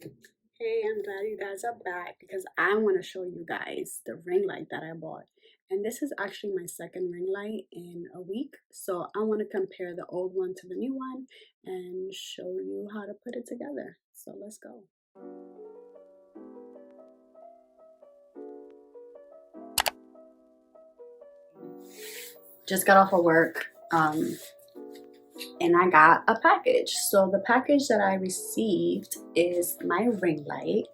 Hey, I'm glad you guys are back because I want to show you guys the ring light that I bought. And this is actually my second ring light in a week. So I want to compare the old one to the new one and show you how to put it together. So let's go. Just got off of work. And I got a package. So the package that I received is my ring light,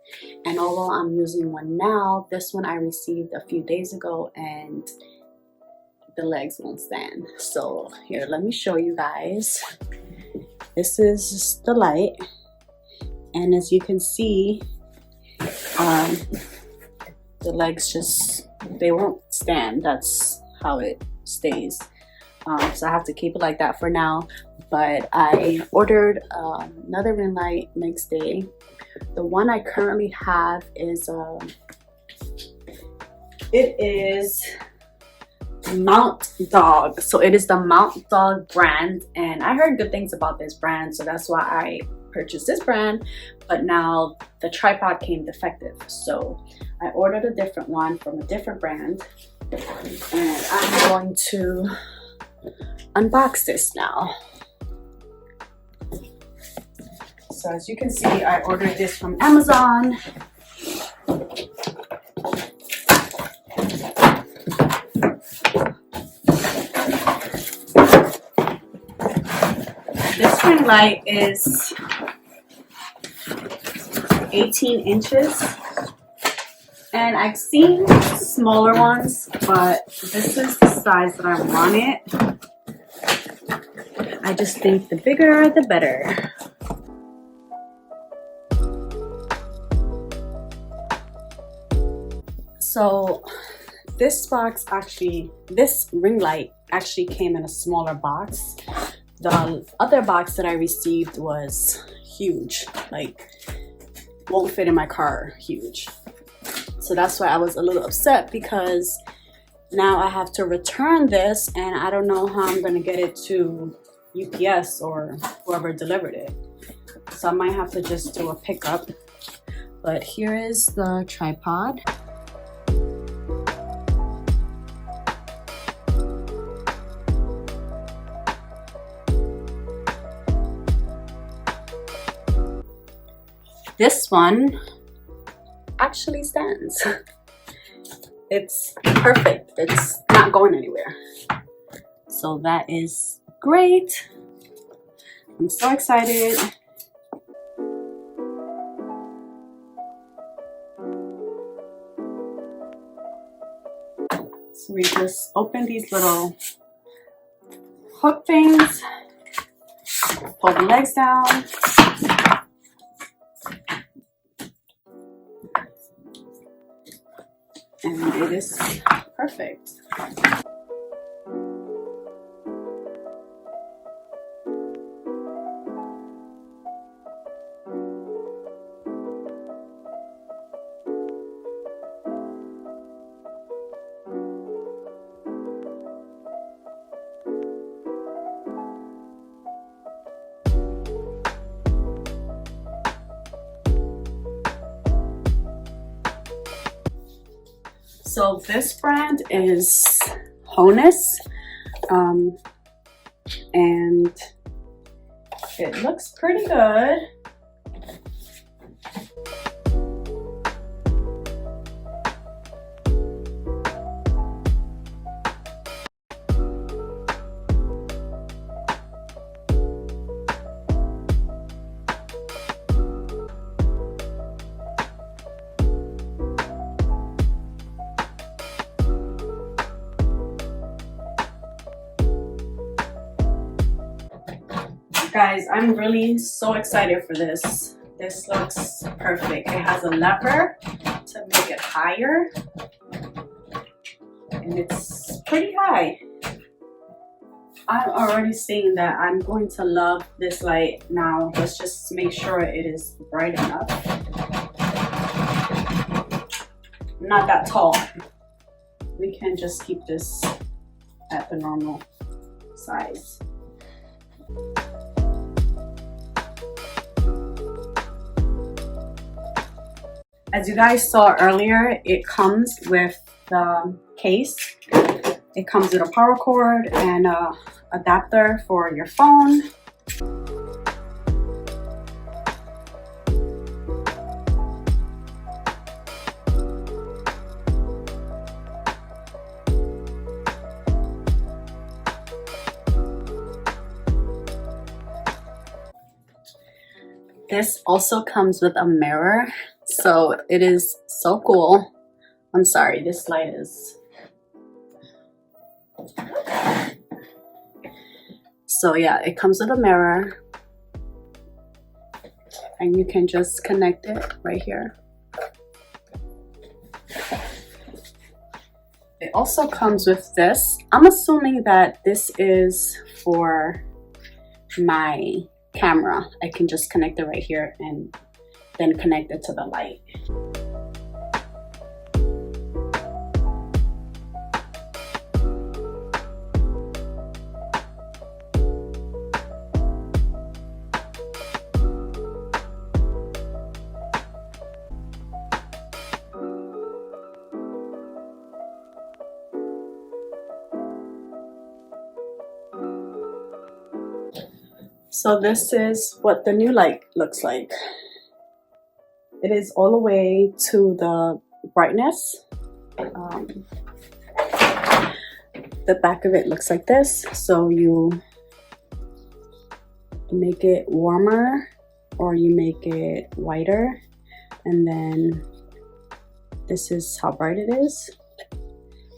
and although I'm using one now, this one I received a few days ago and the legs won't stand. So here, let me show you guys. This is the light, and as you can see, the legs they won't stand. That's how it stays. So I have to keep it like that for now, but I ordered another ring light next day. The one I currently have is it is Mount Dog. So it is the Mount Dog brand, and I heard good things about this brand, so that's why I purchased this brand. But now the tripod came defective, so I ordered a different one from a different brand, and I'm going to unbox this now. So as you can see, I ordered this from Amazon. This ring light is 18 inches. And I've seen smaller ones, but this is the size that I want it. I just think the bigger, the better. So this ring light actually came in a smaller box. The other box that I received was huge, like won't fit in my car, huge. So that's why I was a little upset, because now I have to return this and I don't know how I'm gonna get it to UPS or whoever delivered it. So I might have to just do a pickup. But here is the tripod. This one actually stands. It's perfect. It's not going anywhere. So that is great. I'm so excited. So we just open these little hook things, pull the legs down, and it is perfect. So this brand is Honice, and it looks pretty good. Guys, I'm really so excited for this. This looks perfect. It has a lever to make it higher, and it's pretty high. I'm already seeing that I'm going to love this light now. Let's just make sure it is bright enough. Not that tall. We can just keep this at the normal size. As you guys saw earlier, it comes with the case. It comes with a power cord and a adapter for your phone. This also comes with a mirror, so it is so cool. I'm sorry, this light is... So yeah, it comes with a mirror and you can just connect it right here. It also comes with this. I'm assuming that this is for my camera. I can just connect it right here and then connect it to the light. So this is what the new light looks like. It is all the way to the brightness. The back of it looks like this. So you make it warmer or you make it whiter, and then this is how bright it is,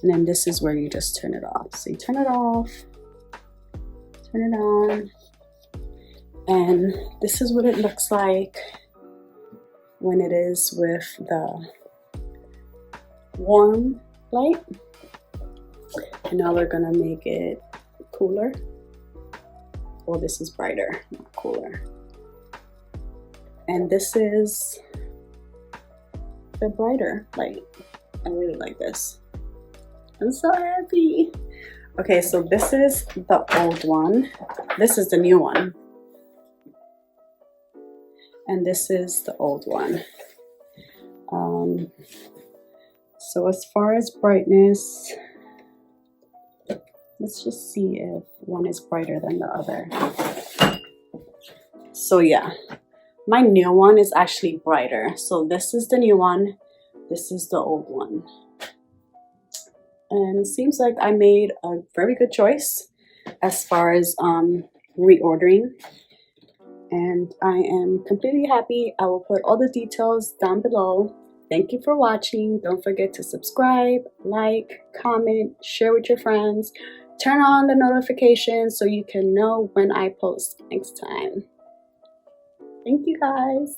and then this is where you just turn it off. So you turn it off, turn it on, and this is what it looks like when it is with the warm light. And now we're gonna make it cooler. Well, this is brighter, not cooler. And this is the brighter light. I really like this. I'm so happy. Okay, so this is the old one. This is the new one. And this is the old one. So as far as brightness, let's just see if one is brighter than the other. So yeah, my new one is actually brighter. So this is the new one, this is the old one. And it seems like I made a very good choice as far as reordering. And I am completely happy. I will put all the details down below. Thank you for watching. Don't forget to subscribe, like, comment, share with your friends. Turn on the notifications so you can know when I post next time. Thank you guys.